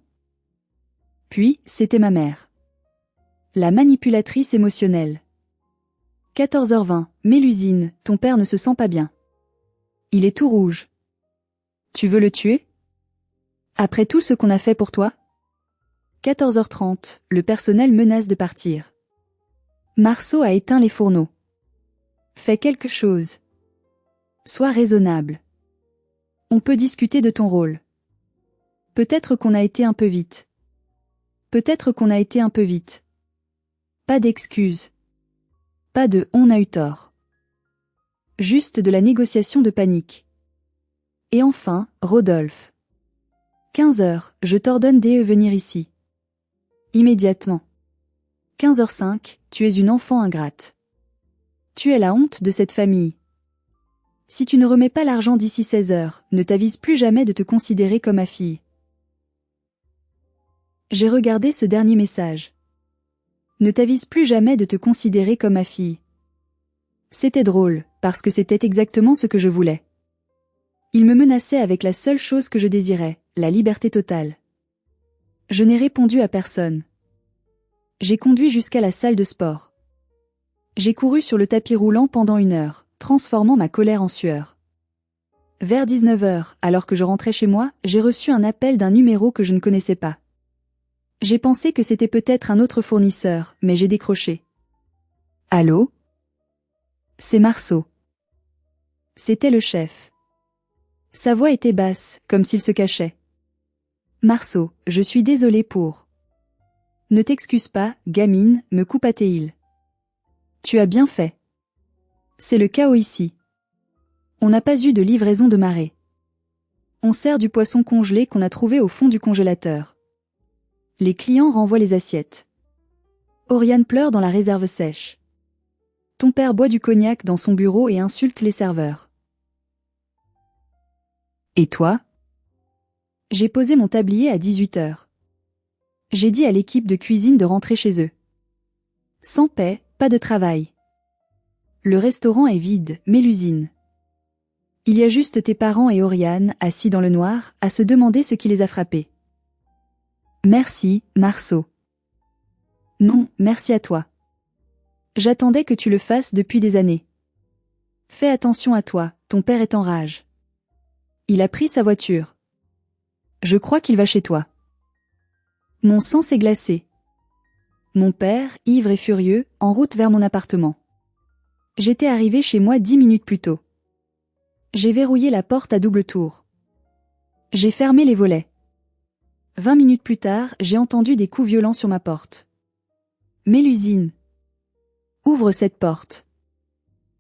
Puis, c'était ma mère. La manipulatrice émotionnelle. 14h20, Mélusine, ton père ne se sent pas bien. Il est tout rouge. Tu veux le tuer? Après tout ce qu'on a fait pour toi? 14h30, le personnel menace de partir. Marceau a éteint les fourneaux. Fais quelque chose. Sois raisonnable. On peut discuter de ton rôle. Peut-être qu'on a été un peu vite. Peut-être qu'on a été un peu vite. Pas d'excuses. Pas de « on a eu tort ». Juste de la négociation de panique. Et enfin, Rodolphe. 15h, je t'ordonne de venir ici. Immédiatement. 15h05, tu es une enfant ingrate. Tu es la honte de cette famille. Si tu ne remets pas l'argent d'ici 16h, ne t'avise plus jamais de te considérer comme ma fille. J'ai regardé ce dernier message. Ne t'avise plus jamais de te considérer comme ma fille. C'était drôle, parce que c'était exactement ce que je voulais. Il me menaçait avec la seule chose que je désirais, la liberté totale. Je n'ai répondu à personne. J'ai conduit jusqu'à la salle de sport. J'ai couru sur le tapis roulant pendant 1 heure, transformant ma colère en sueur. Vers 19h, alors que je rentrais chez moi, j'ai reçu un appel d'un numéro que je ne connaissais pas. J'ai pensé que c'était peut-être un autre fournisseur, mais j'ai décroché. Allô? C'est Marceau. C'était le chef. Sa voix était basse, comme s'il se cachait. Marceau, je suis désolé pour... Ne t'excuse pas, gamine, me coupa-t-il. Tu as bien fait. C'est le chaos ici. On n'a pas eu de livraison de marée. On sert du poisson congelé qu'on a trouvé au fond du congélateur. Les clients renvoient les assiettes. Oriane pleure dans la réserve sèche. Ton père boit du cognac dans son bureau et insulte les serveurs. Et toi? J'ai posé mon tablier à 18h. J'ai dit à l'équipe de cuisine de rentrer chez eux. Sans paix, pas de travail. Le restaurant est vide, Mélusine. Il y a juste tes parents et Oriane, assis dans le noir, à se demander ce qui les a frappés. Merci, Marceau. Non, merci à toi. J'attendais que tu le fasses depuis des années. Fais attention à toi, ton père est en rage. Il a pris sa voiture. Je crois qu'il va chez toi. Mon sang s'est glacé. Mon père, ivre et furieux, en route vers mon appartement. J'étais arrivé chez moi 10 minutes plus tôt. J'ai verrouillé la porte à double tour. J'ai fermé les volets. 20 minutes plus tard, j'ai entendu des coups violents sur ma porte. Mélusine. Ouvre cette porte.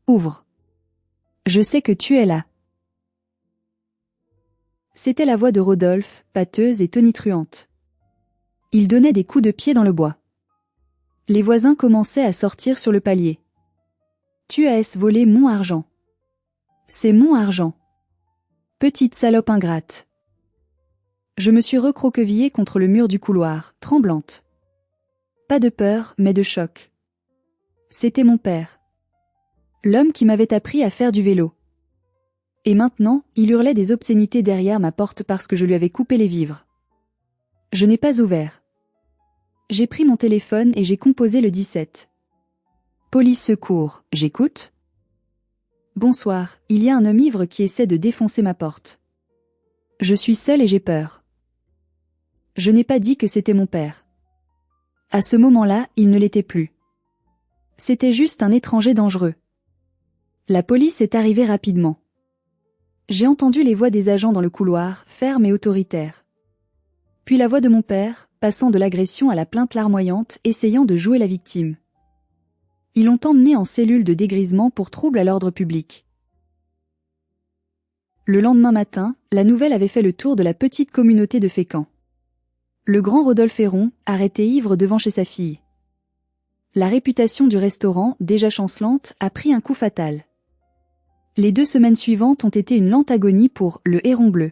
Ouvre. Je sais que tu es là. C'était la voix de Rodolphe, pâteuse et tonitruante. Il donnait des coups de pied dans le bois. Les voisins commençaient à sortir sur le palier. Tu as volé mon argent. C'est mon argent. Petite salope ingrate. Je me suis recroquevillée contre le mur du couloir, tremblante. Pas de peur, mais de choc. C'était mon père. L'homme qui m'avait appris à faire du vélo. Et maintenant, il hurlait des obscénités derrière ma porte parce que je lui avais coupé les vivres. Je n'ai pas ouvert. J'ai pris mon téléphone et j'ai composé le 17. Police secours, j'écoute. Bonsoir, il y a un homme ivre qui essaie de défoncer ma porte. Je suis seule et j'ai peur. Je n'ai pas dit que c'était mon père. À ce moment-là, il ne l'était plus. C'était juste un étranger dangereux. La police est arrivée rapidement. J'ai entendu les voix des agents dans le couloir, fermes et autoritaires. Puis la voix de mon père, passant de l'agression à la plainte larmoyante, essayant de jouer la victime. Ils l'ont emmené en cellule de dégrisement pour trouble à l'ordre public. Le lendemain matin, la nouvelle avait fait le tour de la petite communauté de Fécamp. Le grand Rodolphe Héron, arrêté ivre devant chez sa fille. La réputation du restaurant, déjà chancelante, a pris un coup fatal. Les 2 semaines suivantes ont été une lente agonie pour le Héron bleu.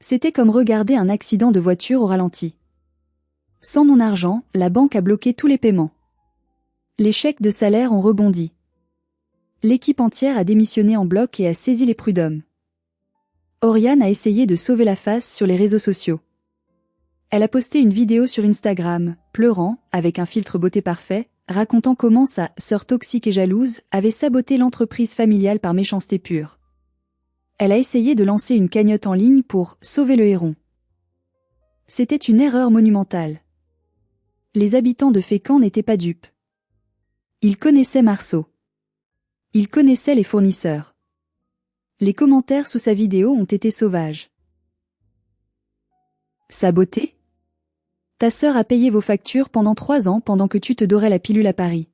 C'était comme regarder un accident de voiture au ralenti. Sans mon argent, la banque a bloqué tous les paiements. Les chèques de salaire ont rebondi. L'équipe entière a démissionné en bloc et a saisi les prud'hommes. Oriane a essayé de sauver la face sur les réseaux sociaux. Elle a posté une vidéo sur Instagram, pleurant, avec un filtre beauté parfait, racontant comment sa sœur toxique et jalouse avait saboté l'entreprise familiale par méchanceté pure. Elle a essayé de lancer une cagnotte en ligne pour sauver le Héron. C'était une erreur monumentale. Les habitants de Fécamp n'étaient pas dupes. Ils connaissaient Marceau. Ils connaissaient les fournisseurs. Les commentaires sous sa vidéo ont été sauvages. Saboté ? Ta sœur a payé vos factures pendant 3 ans pendant que tu te dorais la pilule à Paris.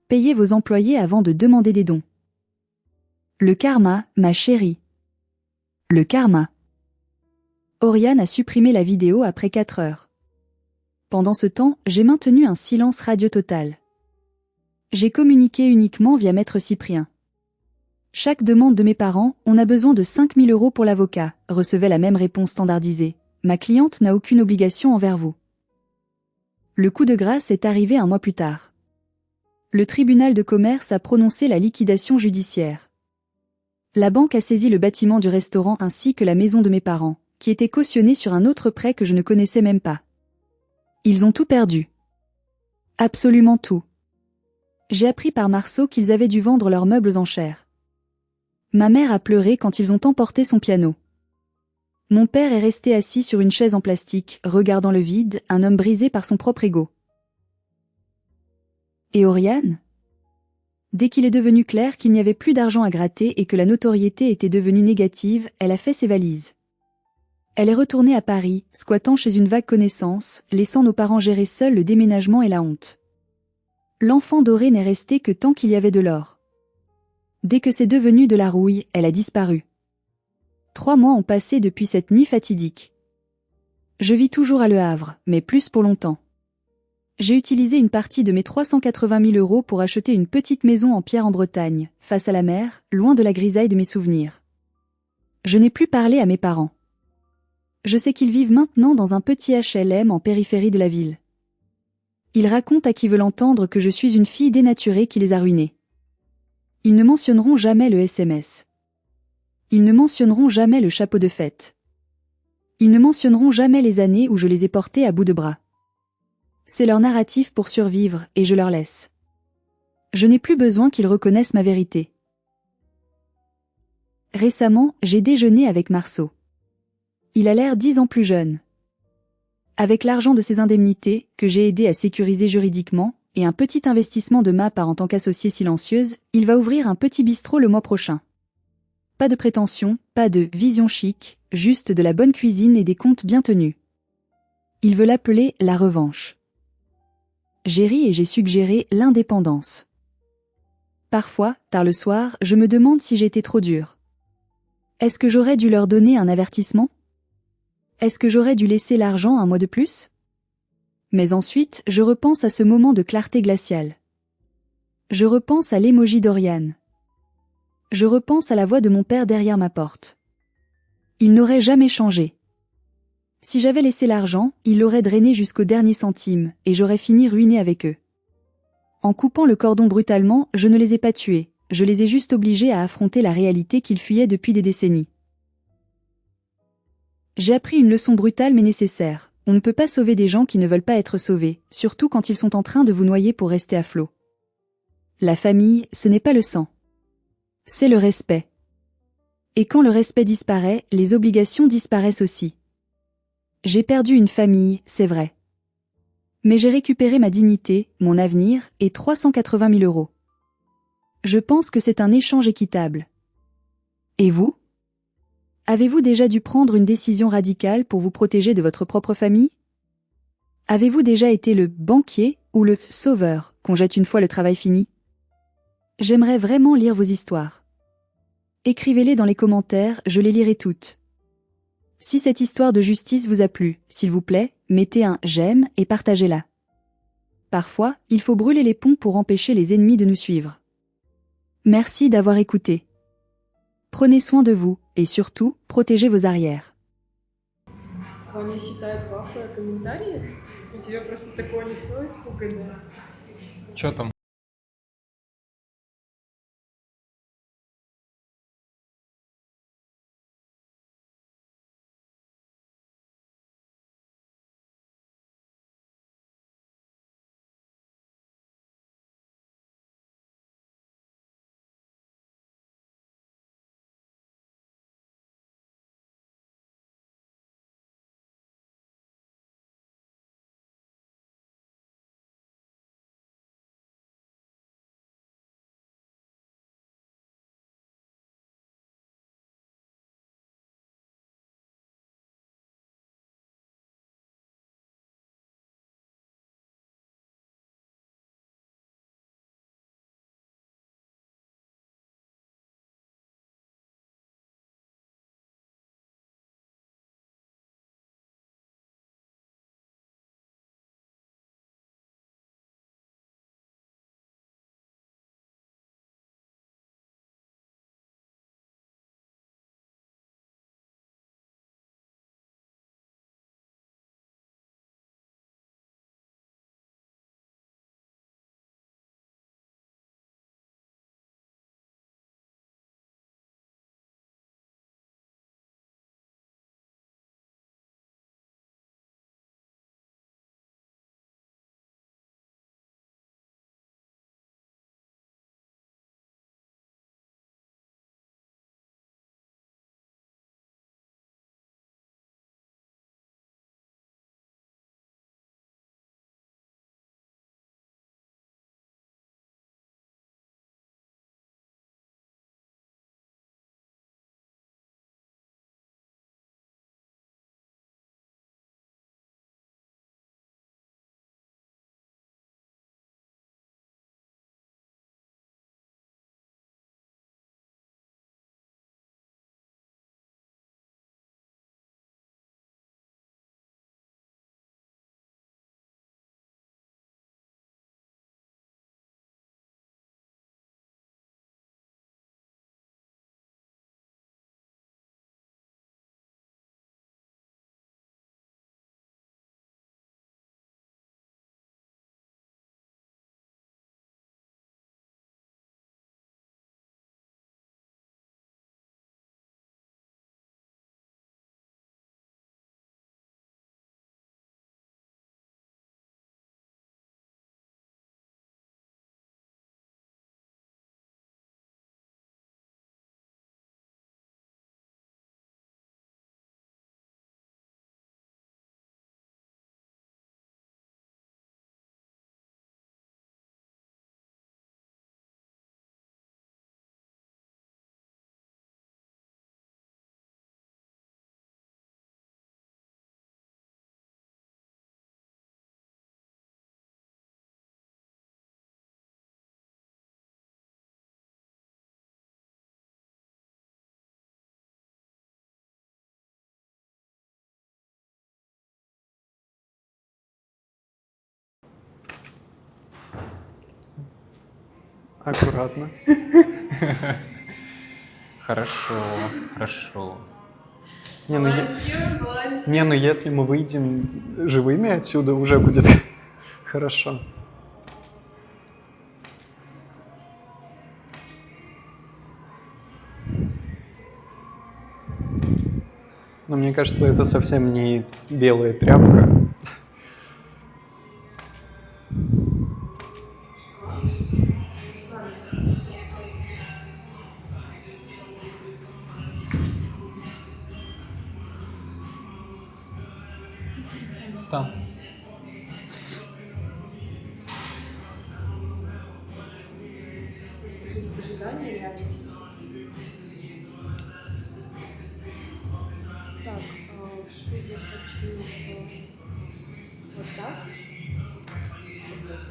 Payez vos employés avant de demander des dons. Le karma, ma chérie. Le karma. Oriane a supprimé la vidéo après 4 heures. Pendant ce temps, j'ai maintenu un silence radio total. J'ai communiqué uniquement via Maître Cyprien. Chaque demande de mes parents, on a besoin de 5 000 € pour l'avocat, recevait la même réponse standardisée. Ma cliente n'a aucune obligation envers vous. Le coup de grâce est arrivé 1 mois plus tard. Le tribunal de commerce a prononcé la liquidation judiciaire. La banque a saisi le bâtiment du restaurant ainsi que la maison de mes parents, qui était cautionnée sur un autre prêt que je ne connaissais même pas. Ils ont tout perdu. Absolument tout. J'ai appris par Marceau qu'ils avaient dû vendre leurs meubles en chair. Ma mère a pleuré quand ils ont emporté son piano. Mon père est resté assis sur une chaise en plastique, regardant le vide, un homme brisé par son propre ego. Et Oriane ? Dès qu'il est devenu clair qu'il n'y avait plus d'argent à gratter et que la notoriété était devenue négative, elle a fait ses valises. Elle est retournée à Paris, squattant chez une vague connaissance, laissant nos parents gérer seuls le déménagement et la honte. L'enfant doré n'est resté que tant qu'il y avait de l'or. Dès que c'est devenu de la rouille, elle a disparu. 3 mois ont passé depuis cette nuit fatidique. Je vis toujours à Le Havre, mais plus pour longtemps. J'ai utilisé une partie de mes 380 000 € pour acheter une petite maison en pierre en Bretagne, face à la mer, loin de la grisaille de mes souvenirs. Je n'ai plus parlé à mes parents. Je sais qu'ils vivent maintenant dans un petit HLM en périphérie de la ville. Ils racontent à qui veut l'entendre que je suis une fille dénaturée qui les a ruinés. Ils ne mentionneront jamais le SMS. Ils ne mentionneront jamais le chapeau de fête. Ils ne mentionneront jamais les années où je les ai portés à bout de bras. C'est leur narratif pour survivre, et je leur laisse. Je n'ai plus besoin qu'ils reconnaissent ma vérité. Récemment, j'ai déjeuné avec Marceau. Il a l'air 10 ans plus jeune. Avec l'argent de ses indemnités, que j'ai aidé à sécuriser juridiquement, et un petit investissement de ma part en tant qu'associée silencieuse, il va ouvrir un petit bistrot le mois prochain. Pas de prétention, pas de vision chic, juste de la bonne cuisine et des comptes bien tenus. Il veut l'appeler la revanche. J'ai ri et j'ai suggéré l'indépendance. Parfois, tard le soir, je me demande si j'ai été trop dure. Est-ce que j'aurais dû leur donner un avertissement ? Est-ce que j'aurais dû laisser l'argent 1 mois de plus ? Mais ensuite, je repense à ce moment de clarté glaciale. Je repense à l'émoji d'Oriane. Je repense à la voix de mon père derrière ma porte. Il n'aurait jamais changé. Si j'avais laissé l'argent, il l'aurait drainé jusqu'au dernier centime, et j'aurais fini ruinée avec eux. En coupant le cordon brutalement, je ne les ai pas tués, je les ai juste obligés à affronter la réalité qu'ils fuyaient depuis des décennies. J'ai appris une leçon brutale mais nécessaire. On ne peut pas sauver des gens qui ne veulent pas être sauvés, surtout quand ils sont en train de vous noyer pour rester à flot. La famille, ce n'est pas le sang. C'est le respect. Et quand le respect disparaît, les obligations disparaissent aussi. J'ai perdu une famille, c'est vrai. Mais j'ai récupéré ma dignité, mon avenir, et 380 000 euros. Je pense que c'est un échange équitable. Et vous? Avez-vous déjà dû prendre une décision radicale pour vous protéger de votre propre famille? Avez-vous déjà été le banquier ou le sauveur qu'on jette une fois le travail fini? J'aimerais vraiment lire vos histoires. Écrivez-les dans les commentaires, je les lirai toutes. Si cette histoire de justice vous a plu, s'il vous plaît, mettez un j'aime et partagez-la. Parfois, il faut brûler les ponts pour empêcher les ennemis de nous suivre. Merci d'avoir écouté. Prenez soin de vous, et surtout, protégez vos arrières. Ваня считает вахуя комментарии? У тебя просто такое лицо испуганное. Чё там? Аккуратно. Хорошо, хорошо. Не, ну, Балансируем. не, ну если мы выйдем живыми отсюда, уже будет хорошо. Но мне кажется, это совсем не белая тряпка. Там. Ожидание реальности. Так, что я хочу еще вот так. Вот эти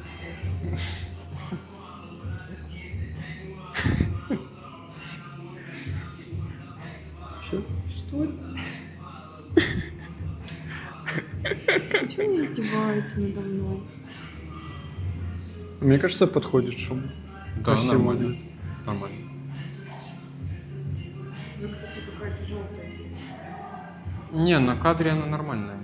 Всё? Что это? Почему они издеваются надо мной? Мне кажется, подходит шум. Да, Красиво нормально. будет. Нормально. Ну, кстати, какая-то желтая. Не, на кадре она нормальная.